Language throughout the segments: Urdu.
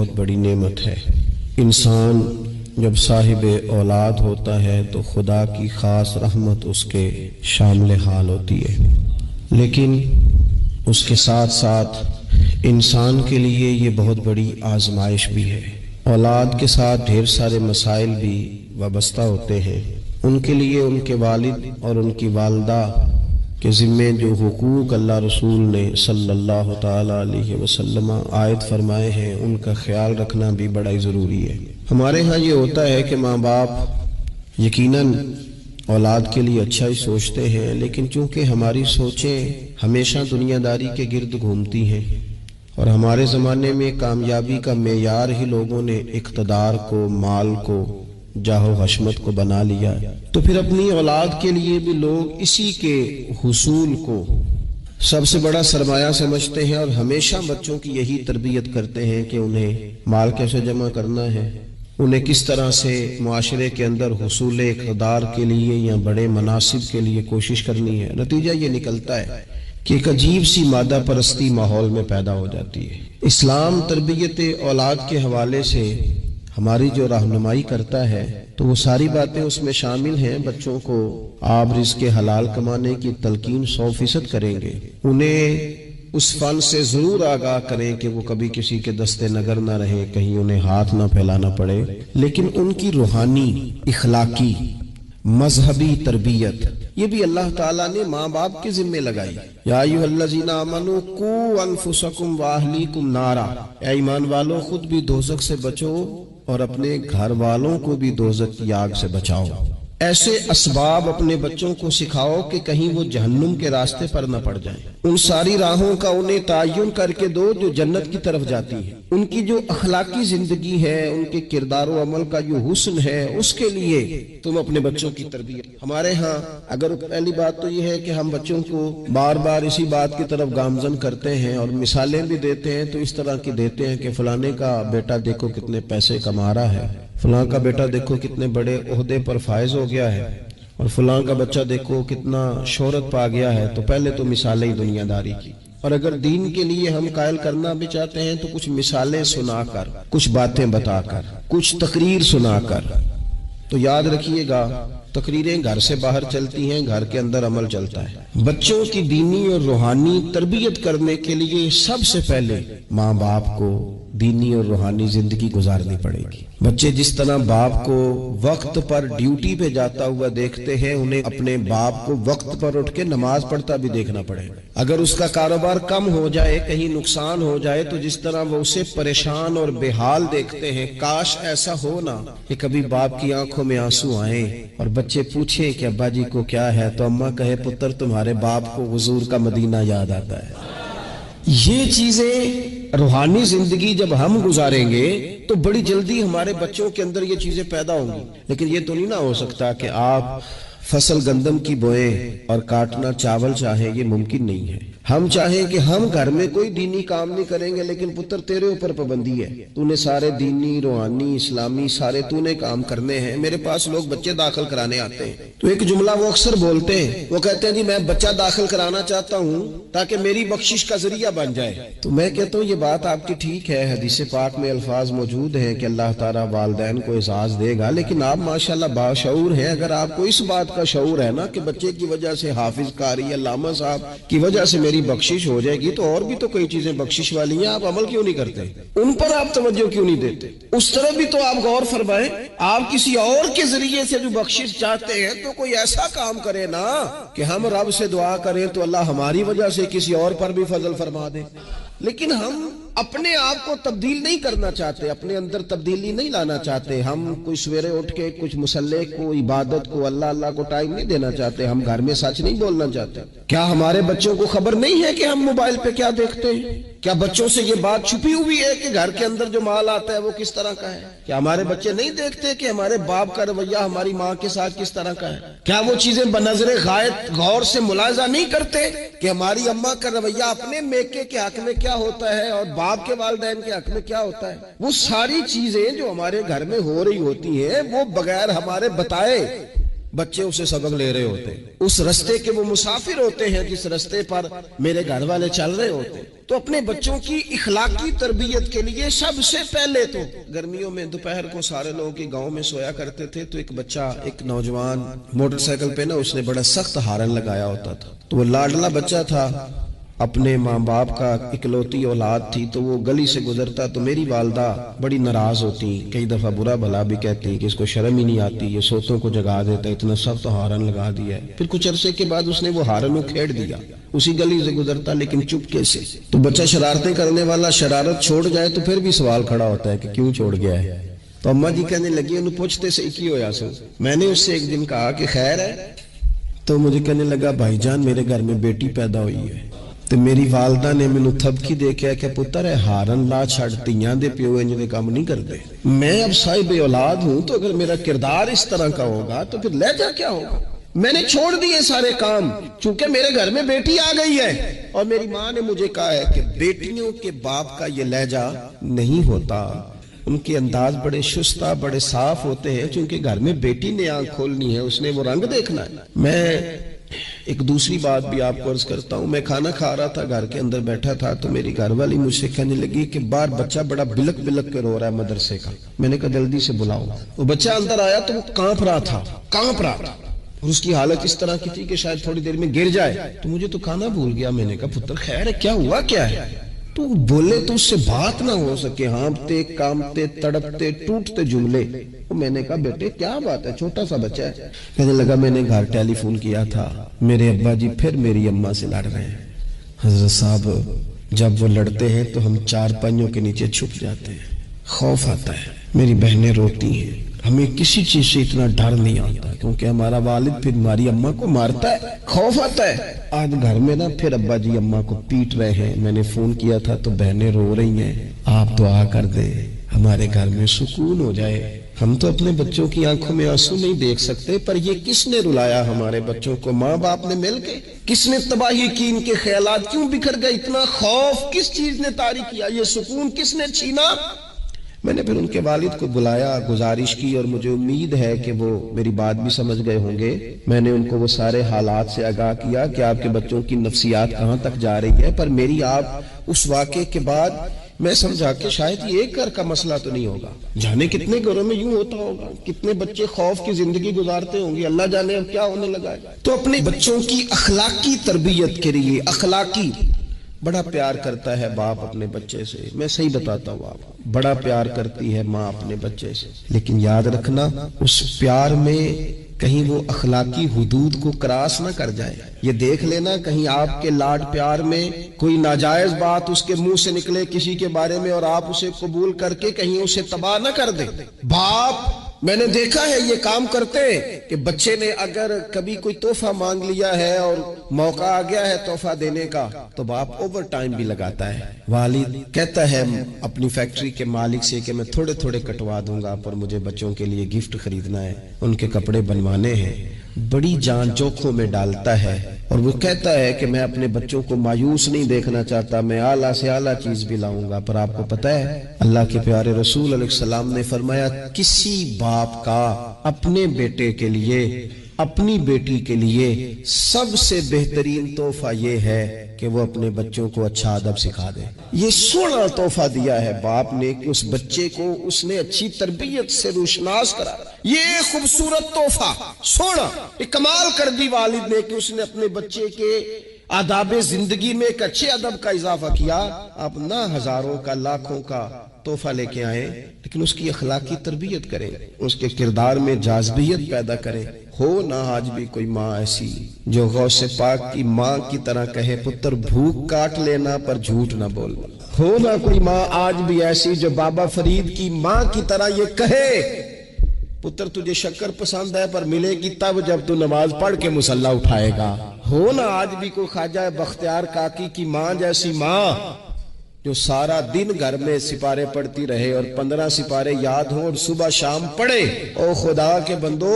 بہت بڑی نعمت ہے۔ انسان جب صاحب اولاد ہوتا ہے تو خدا کی خاص رحمت اس کے شامل حال ہوتی ہے، لیکن اس کے ساتھ ساتھ انسان کے لیے یہ بہت بڑی آزمائش بھی ہے۔ اولاد کے ساتھ ڈھیر سارے مسائل بھی وابستہ ہوتے ہیں۔ ان کے لیے ان کے والد اور ان کی والدہ کے ذمے جو حقوق اللہ رسول نے صلی اللہ تعالیٰ علیہ وسلم عائد فرمائے ہیں ان کا خیال رکھنا بھی بڑا ہی ضروری ہے۔ ہمارے ہاں یہ ہوتا ہے کہ ماں باپ یقیناً اولاد کے لیے اچھا ہی سوچتے ہیں، لیکن چونکہ ہماری سوچیں ہمیشہ دنیا داری کے گرد گھومتی ہیں اور ہمارے زمانے میں کامیابی کا معیار ہی لوگوں نے اقتدار کو، مال کو، جاہ و حشمت کو بنا لیا، تو پھر اپنی اولاد کے لیے بھی لوگ اسی کے حصول کو سب سے بڑا سرمایہ سمجھتے ہیں اور ہمیشہ بچوں کی یہی تربیت کرتے ہیں کہ انہیں مال کیسے جمع کرنا ہے، انہیں کس طرح سے معاشرے کے اندر حصول اقتدار کے لیے یا بڑے مناصب کے لیے کوشش کرنی ہے۔ نتیجہ یہ نکلتا ہے کہ ایک عجیب سی مادہ پرستی ماحول میں پیدا ہو جاتی ہے۔ اسلام تربیت اولاد کے حوالے سے ہماری جو رہنمائی کرتا ہے تو وہ ساری باتیں اس میں شامل ہیں۔ بچوں کو آپ رزق حلال کمانے کی تلقین 100% کریں گے، انہیں اس فن سے ضرور آگاہ کریں کہ وہ کبھی کسی کے دستے نگر نہ رہیں، کہیں انہیں ہاتھ نہ پھیلانا پڑے، لیکن ان کی روحانی، اخلاقی، مذہبی تربیت یہ بھی اللہ تعالیٰ نے ماں باپ کے ذمے لگائی۔ یا ایھا الذین آمنوا قوا انفسکم واہلیکم نارا، اے ایمان والو خود بھی دوزخ سے بچو اور اپنے گھر والوں کو بھی دوزخ کی آگ سے بچاؤ۔ ایسے اسباب اپنے بچوں کو سکھاؤ کہ کہیں وہ جہنم کے راستے پر نہ پڑ جائیں۔ ان ساری راہوں کا انہیں تعین کر کے دو جو جنت کی طرف جاتی ہیں۔ ان کی جو اخلاقی زندگی ہے، ان کے کردار و عمل کا جو حسن ہے، اس کے لیے تم اپنے بچوں کی تربیت۔ ہمارے ہاں اگر پہلی بات تو یہ ہے کہ ہم بچوں کو بار بار اسی بات کی طرف گامزن کرتے ہیں اور مثالیں بھی دیتے ہیں تو اس طرح کی دیتے ہیں کہ فلانے کا بیٹا دیکھو کتنے پیسے کما رہا ہے، فلاں کا بیٹا دیکھو کتنے بڑے عہدے پر فائز ہو گیا ہے، اور فلاں کا بچہ دیکھو کتنا شہرت پا گیا ہے۔ تو پہلے تو مثالیں ہی دنیا داری کی، اور اگر دین کے لیے ہم قائل کرنا بھی چاہتے ہیں تو کچھ مثالیں سنا کر، کچھ باتیں بتا کر، کچھ تقریر سنا کر۔ تو یاد رکھیے گا تقریریں گھر سے باہر چلتی ہیں، گھر کے اندر عمل چلتا ہے۔ بچوں کی دینی اور روحانی تربیت کرنے کے لیے سب سے پہلے ماں باپ کو دینی اور روحانی زندگی گزارنی پڑے گی۔ بچے جس طرح باپ کو وقت پر ڈیوٹی پہ جاتا ہوا دیکھتے ہیں، انہیں اپنے باپ کو وقت پر اٹھ کے نماز پڑھتا بھی دیکھنا پڑے گا۔ اگر اس کا کاروبار کم ہو جائے، کہیں نقصان ہو جائے، تو جس طرح وہ اسے پریشان اور بے حال دیکھتے ہیں، کاش ایسا ہو نا کہ کبھی باپ کی آنکھوں میں آنسو آئیں اور بچے پوچھیں کہ ابا جی کو کیا ہے، تو اماں کہے پتر تمہارے باپ کو حضور کا مدینہ یاد آتا ہے۔ یہ چیزیں روحانی زندگی جب ہم گزاریں گے تو بڑی جلدی ہمارے بچوں کے اندر یہ چیزیں پیدا ہوں گی۔ لیکن یہ تو نہیں نہ ہو سکتا کہ آپ فصل گندم کی بوئیں اور کاٹنا چاول چاہیں، یہ ممکن نہیں ہے۔ ہم چاہیں کہ ہم گھر میں کوئی دینی کام نہیں کریں گے، لیکن پتر تیرے اوپر پابندی ہے، تو نے سارے دینی، روحانی، اسلامی سارے تو نے کام کرنے ہیں۔ میرے پاس لوگ بچے داخل کرانے آتے ہیں تو ایک جملہ وہ اکثر بولتے ہیں، وہ کہتے ہیں جی میں بچہ داخل کرانا چاہتا ہوں تاکہ میری بخشش کا ذریعہ بن جائے۔ تو میں کہتا ہوں یہ بات آپ کی ٹھیک ہے، حدیث پاک میں الفاظ موجود ہیں کہ اللہ تعالیٰ والدین کو اعزاز دے گا، لیکن آپ ماشاءاللہ باشعور ہیں۔ اگر آپ کو اس بات کا شعور ہے نا کہ بچے کی وجہ سے حافظ قاری علامہ صاحب کی وجہ سے میری بخشش ہو جائے گی، تو اور بھی تو کئی چیزیں بخشش والی ہیں، آپ عمل کیوں نہیں کرتے؟ ان پر آپ توجہ کیوں نہیں دیتے؟ اس طرح بھی تو آپ غور فرمائیں۔ آپ کسی اور کے ذریعے سے جو بخشش چاہتے ہیں تو کوئی ایسا کام کرے نا کہ ہم رب سے دعا کریں تو اللہ ہماری وجہ سے کسی اور پر بھی فضل فرما دے۔ لیکن ہم اپنے آپ کو تبدیل نہیں کرنا چاہتے، اپنے اندر تبدیلی نہیں لانا چاہتے۔ ہم کوئی سویرے اٹھ کے کچھ مصلی کو، عبادت کو، اللہ کو ٹائم نہیں دینا چاہتے۔ ہم گھر میں سچ نہیں بولنا چاہتے۔ کیا ہمارے بچوں کو خبر نہیں ہے کہ ہم موبائل پہ کیا دیکھتے ہیں؟ کیا بچوں سے یہ بات چھپی ہوئی ہے کہ گھر کے اندر جو مال آتا ہے وہ کس طرح کا ہے؟ کیا ہمارے بچے نہیں دیکھتے کہ ہمارے باپ کا رویہ ہماری ماں کے ساتھ کس طرح کا ہے؟ کیا وہ چیزیں بنظر غائب غور سے ملاحظہ نہیں کرتے کہ ہماری اماں کا رویہ اپنے میکے کے حق میں کیا ہوتا ہے اور باپ کے والدین کے حق میں کیا ہوتا ہے؟ وہ ساری چیزیں جو ہمارے گھر میں ہو رہی ہوتی ہیں وہ بغیر ہمارے بتائے بچے اسے سبق لے رہے ہوتے، اس رستے کے وہ مسافر ہوتے ہیں جس رستے پر میرے گھر والے چل رہے ہوتے. تو اپنے بچوں کی اخلاقی تربیت کے لیے سب سے پہلے تو گرمیوں میں دوپہر کو سارے لوگ کے گاؤں میں سویا کرتے تھے، تو ایک بچہ، ایک نوجوان موٹر سائیکل پہ نا اس نے بڑا سخت ہارن لگایا ہوتا تھا. تو وہ لاڈلا بچہ تھا، اپنے ماں باپ کا اکلوتی اولاد تھی، تو وہ گلی سے گزرتا تو میری والدہ بڑی ناراض ہوتی، کئی دفعہ برا بھلا بھی کہتی کہ اس کو شرم ہی نہیں آتی، یہ سوتوں کو جگا دیتا، اتنا سخت ہارن لگا دیا ہے. پھر کچھ عرصے کے بعد اس نے وہ ہارن کھیڑ دیا، اسی گلی سے گزرتا لیکن چپکے سے. تو بچہ شرارتیں کرنے والا شرارت چھوڑ جائے تو پھر بھی سوال کھڑا ہوتا ہے کہ کیوں چھوڑ گیا ہے. تو اماں جی کہنے لگی انہوں پوچھتے سے کی ہویا سو. میں نے اس سے ایک دن کہا کہ خیر ہے، تو مجھے کہنے لگا بھائی جان میرے گھر میں بیٹی پیدا ہوئی ہے. تو میری والدہ نے مینوں تھپکی دے کے کہ پتر ہے ہارن لا چھڑ، تیاں دے پیو انج دے کام نہیں کرتے. میں اب صاحب اولاد ہوں، تو اگر میرا کردار اس طرح کا ہوگا تو پھر لہجہ کیا ہوگا. میں نے چھوڑ دیے سارے کام، چونکہ میرے گھر میں بیٹی آ گئی ہے، اور میری ماں نے مجھے کہا ہے کہ بیٹیوں کے باپ کا یہ لہجہ نہیں ہوتا، ان کے انداز بڑے شستہ بڑے صاف ہوتے ہیں، چونکہ گھر میں بیٹی نے آنکھ کھولنی ہے، اس نے وہ رنگ دیکھنا ہے. میں ایک دوسری بات بھی آپ کو عرض کرتا ہوں. میں کھانا کھا رہا تھا، گھر کے اندر بیٹھا تھا، تو میری گھر والی مجھ سے کہنے لگی کہ باہر بچہ بڑا بلک بلک کے رو رہا ہے مدرسے کا. میں نے کہا جلدی سے بلاؤ. وہ بچہ اندر آیا تو وہ کانپ رہا تھا، اور اس کی حالت اس طرح کی تھی کہ شاید تھوڑی دیر میں گر جائے. تو مجھے تو کھانا بھول گیا. میں نے کہا پتر خیر ہے، کیا ہوا کیا ہے؟ تو بولے تو اس سے بات نہ ہو سکے، ہانپتے کامتے تڑپتے ٹوٹتے جملے. میں نے کہا بیٹے کیا بات ہے، چھوٹا سا بچہ ہے. کہنے لگا میں نے گھر ٹیلی فون کیا تھا، میرے ابا جی پھر میری اماں سے لڑ رہے ہیں. حضرت صاحب جب وہ لڑتے ہیں تو ہم چار پائیوں کے نیچے چھپ جاتے ہیں، خوف آتا ہے. میری بہنیں روتی ہیں، ہمیں کسی چیز سے اتنا ڈر نہیں آتا کیونکہ ہمارا والد پھر ہماری اماں کو مارتا ہے، خوف آتا ہے. آج گھر میں نا پھر ابا جی اماں کو پیٹ رہے ہیں. میں نے فون کیا تھا تو بہنیں رو رہی ہیں، آپ دعا کر دیں ہمارے گھر میں سکون ہو جائے. ہم تو اپنے بچوں کی آنکھوں میں آنسو نہیں دیکھ سکتے، پر یہ کس نے رلایا ہمارے بچوں کو؟ ماں باپ نے مل کے. کس نے تباہی کی؟ ان کے خیالات کیوں بکھر گئے؟ اتنا خوف کس چیز نے طاری کیا؟ یہ سکون کس نے چھینا؟ میں نے پھر ان کے والد کو بلایا، گزارش کی، اور مجھے امید ہے کہ وہ میری بات بھی سمجھ گئے ہوں گے. میں نے ان کو وہ سارے حالات سے آگاہ کیا کہ آپ کے بچوں کی نفسیات کہاں تک جا رہی ہے. پر میری آپ اس واقعے کے بعد میں سمجھا کہ شاید یہ ایک گھر کا مسئلہ تو نہیں ہوگا، جانے کتنے گھروں میں یوں ہوتا ہوگا، کتنے بچے خوف کی زندگی گزارتے ہوں گے، اللہ جانے اب کیا ہونے لگا ہے. تو اپنے بچوں کی اخلاقی تربیت کے لیے اخلاقی بڑا پیار کرتا ہے باپ اپنے بچے سے. میں صحیح بتاتا ہوں، آپ بڑا پیار کرتی ہے ماں اپنے بچے سے، لیکن یاد رکھنا اس پیار میں کہیں وہ اخلاقی حدود کو کراس نہ کر جائے. یہ دیکھ لینا کہیں آپ کے لاڈ پیار میں کوئی ناجائز بات اس کے منہ سے نکلے کسی کے بارے میں اور آپ اسے قبول کر کے کہیں اسے تباہ نہ کر دیں. باپ میں نے دیکھا ہے یہ کام کرتے کہ بچے نے اگر کبھی کوئی تحفہ مانگ لیا ہے اور موقع آ گیا ہے تحفہ دینے کا تو باپ اوور ٹائم بھی لگاتا ہے. والد کہتا ہے اپنی فیکٹری کے مالک سے کہ میں تھوڑے تھوڑے کٹوا دوں گا، پر مجھے بچوں کے لیے گفٹ خریدنا ہے، ان کے کپڑے بنوانے ہیں. بڑی جان جوکھوں میں ڈالتا ہے اور وہ کہتا ہے کہ میں اپنے بچوں کو مایوس نہیں دیکھنا چاہتا، میں اعلیٰ سے اعلیٰ چیز بھی لاؤں گا. پر آپ کو پتہ ہے اللہ کے پیارے رسول علیہ السلام نے فرمایا کسی باپ کا اپنے بیٹے کے لیے اپنی بیٹی کے لیے سب سے بہترین تحفہ یہ ہے کہ وہ اپنے بچوں کو اچھا ادب سکھا دے. یہ سونا تحفہ دیا ہے باپ نے کہ اس بچے کو اس نے اچھی تربیت سے روشناس کرا. یہ خوبصورت تحفہ سونا ایک کمال کر دی والد نے کہ اس نے اپنے بچے کے آداب زندگی میں ایک اچھے ادب کا اضافہ کیا. آپ نہ ہزاروں کا لاکھوں کا تحفہ لے کے آئیں لیکن اس کی اخلاقی تربیت کریں، اس کے کردار میں جاذبیت پیدا کریں. ہو نہ آج بھی کوئی ماں ایسی جو غوث پاک کی ماں کی طرح کہے پتر بھوک کاٹ لینا پر جھوٹ نہ بول. ہو نہ کوئی ماں آج بھی ایسی جو بابا فرید کی ماں کی طرح یہ کہے پتر تجھے شکر پسند ہے پر ملے گی تب جب تو نماز پڑھ کے مصلی اٹھائے گا. ہو نہ آج بھی کوئی خواجہ بختیار کاکی کی ماں جیسی ماں جو سارا دن گھر میں سپارے پڑھتی رہے اور 15 سپارے یاد ہوں اور صبح شام پڑھے. او خدا کے بندو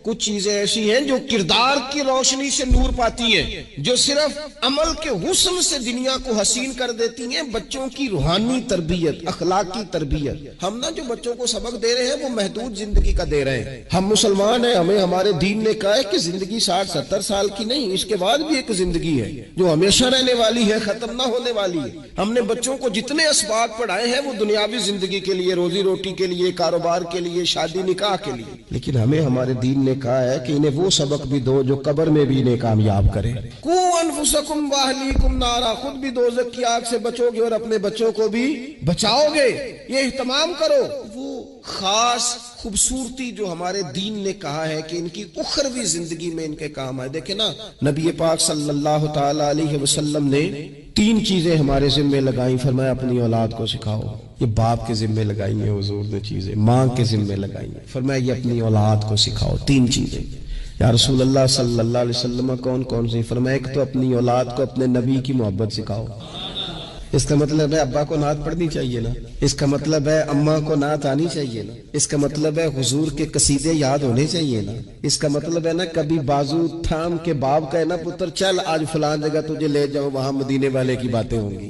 کچھ چیزیں ایسی ہیں جو کردار کی روشنی سے نور پاتی ہیں، جو صرف عمل کے حسن سے دنیا کو حسین کر دیتی ہیں۔ بچوں کی روحانی تربیت، اخلاقی تربیت، ہم جو بچوں کو سبق دے رہے ہیں وہ محدود زندگی کا دے رہے ہیں۔ ہم مسلمان ہیں، ہمیں ہمارے دین نے کہا ہے کہ زندگی 60-70 سال کی نہیں، اس کے بعد بھی ایک زندگی ہے جو ہمیشہ رہنے والی ہے، ختم نہ ہونے والی ہے۔ ہم نے بچوں کو جتنے اسباق پڑھائے ہیں وہ دنیاوی زندگی کے لیے، روزی روٹی کے لیے، کاروبار کے لیے، شادی نکاح کے لیے، لیکن ہمیں ہمارے دین نے کہا ہے کہ انہیں وہ سبق بھی دو جو قبر میں بھی انہیں کامیاب کرے۔ قوا انفسکم واہلیکم نارا، خود بھی دوزخ کی آگ سے بچو گے اور اپنے بچوں کو بھی بچاؤ گے، یہ اہتمام کرو۔ وہ خاص خوبصورتی جو ہمارے دین نے کہا ہے کہ ان کی اخروی زندگی میں ان کے کام آئے۔ دیکھیں نا، نبی پاک صلی اللہ تعالی علیہ وسلم نے 3 چیزیں ہمارے ذمہ لگائیں، فرمایا اپنی اولاد کو سکھاؤ۔ یہ باپ کے ذمہ لگائی ہیں حضور نے چیزیں، ماں کے ذمہ لگائی ہیں، فرمایا یہ اپنی اولاد کو سکھاؤ 3 چیزیں۔ یا رسول اللہ صلی اللہ علیہ وسلم کون کون سی؟ فرمایا ایک تو اپنی اولاد کو اپنے نبی کی محبت سکھاؤ۔ اس کا مطلب ہے ابا کو نعت پڑھنی چاہیے نا، اس کا مطلب ہے اماں کو نعت آنی چاہیے نا، اس کا مطلب ہے حضور کے قصیدے یاد ہونے چاہیے نا، اس کا مطلب ہے نا کبھی بازو تھام کے باپ کا ہے نا پتر چل آج فلان جگہ تجھے لے جاؤ، وہاں مدینے والے کی باتیں ہوں گی۔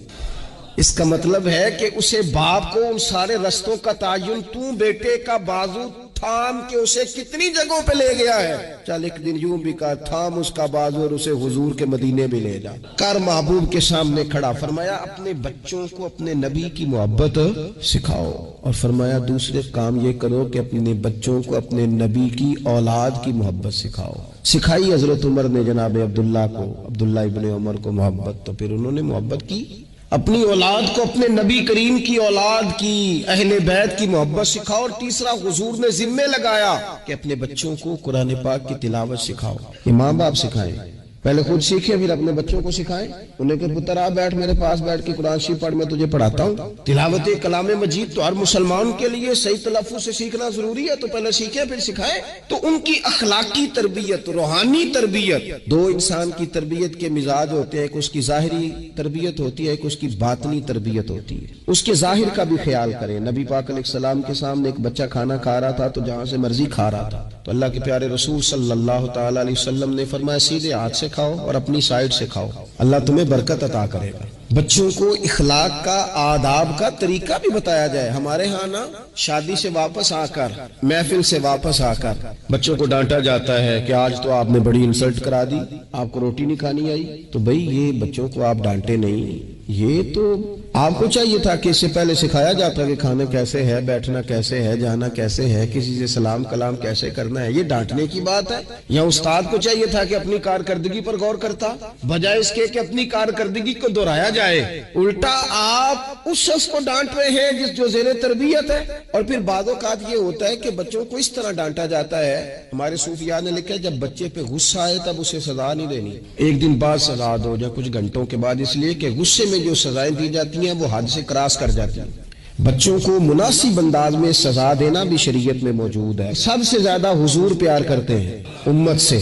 اس کا مطلب ہے کہ اسے باپ کو ان سارے رستوں کا تعین تو بیٹے کا بازو تھام کے اسے کتنی جگہوں پہ لے گیا ہے، چل ایک دن یوں بھی کہا تھام اس کا بازو اور اسے حضور کے مدینے بھی لے جا کر محبوب کے سامنے کھڑا۔ فرمایا اپنے بچوں کو اپنے نبی کی محبت سکھاؤ، اور فرمایا دوسرے کام یہ کرو کہ اپنے بچوں کو اپنے نبی کی اولاد کی محبت سکھاؤ۔ سکھائی حضرت عمر نے جناب عبداللہ ابن عمر کو محبت، تو پھر انہوں نے محبت کی اپنی اولاد کو اپنے نبی کریم کی اولاد کی، اہل بیت کی محبت سکھاؤ۔ اور تیسرا حضور نے ذمہ لگایا کہ اپنے بچوں کو قرآن پاک کی تلاوت سکھاؤ۔ یہ ماں باپ سکھائیں، پہلے خود سیکھیں پھر اپنے بچوں کو سکھائیں، انہیں کہ پتر آ بیٹھ میرے پاس بیٹھ کے قرآن شریف پڑھ، میں تجھے پڑھاتا ہوں۔ تلاوت کلام مجید تو ہر مسلمان کے لیے صحیح تلفظ سے سیکھنا ضروری ہے، تو پہلے سیکھیں پھر سکھائیں۔ تو ان کی اخلاقی تربیت، روحانی تربیت، 2 انسان کی تربیت کے مزاج ہوتے ہیں، ایک اس کی ظاہری تربیت ہوتی ہے، ایک اس کی باطنی تربیت ہوتی ہے۔ اس کے ظاہر کا بھی خیال کریں۔ نبی پاک علیہ السلام کے سامنے ایک بچہ کھانا کھا رہا تھا تو جہاں سے مرضی کھا رہا تھا، تو اللہ کے پیارے رسول صلی اللہ تعالی علیہ وسلم نے فرمایا سیدھے ہاتھ سے کھاؤ اور اپنی سائیڈ سے کھاؤ، اللہ تمہیں برکت عطا کرے گا۔ بچوں کو اخلاق کا، آداب کا طریقہ بھی بتایا جائے۔ ہمارے ہاں نا شادی سے واپس آ کر، محفل سے واپس آ کر بچوں کو ڈانٹا جاتا ہے کہ آج تو آپ نے بڑی انسلٹ کرا دی، آپ کو روٹی نہیں کھانی آئی۔ تو بھئی یہ بچوں کو آپ ڈانٹے نہیں، یہ تو آپ کو چاہیے تھا کہ اس سے پہلے سکھایا جاتا کہ کھانا کیسے ہے، بیٹھنا کیسے ہے، جانا کیسے ہے، کسی سے سلام کلام کیسے کرنا ہے۔ یہ ڈانٹنے کی بات ہے؟ یا استاد کو چاہیے تھا کہ اپنی کارکردگی پر غور کرتا، بجائے اس کے کہ اپنی کارکردگی کو دہرایا جائے، الٹا آپ اس شخص کو ڈانٹ رہے ہیں جو زیر تربیت ہے۔ اور پھر بعض اوقات یہ ہوتا ہے کہ بچوں کو اس طرح ڈانٹا جاتا ہے، ہمارے صوفیاء نے لکھا ہے جب بچے پہ غصہ آئے تب اسے سزا نہیں دینی، ایک دن بعد سزا دو یا کچھ گھنٹوں کے بعد، اس لیے کہ غصے میں جو سزائیں دی جاتی ہیں وہ حد سے کراس کر جاتی ہیں۔ بچوں کو مناسب انداز میں سزا دینا بھی شریعت میں موجود ہے۔ سب سے زیادہ حضور پیار کرتے ہیں امت سے،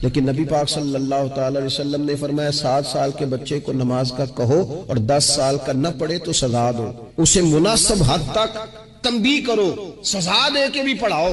لیکن نبی پاک صلی اللہ تعالی علیہ وسلم نے فرمایا 7 سال کے بچے کو نماز کا کہو اور 10 سال کا نہ پڑھے تو سزا دو، اسے مناسب حد تک تنبیہ کرو، سزا دے کے بھی پڑھاؤ۔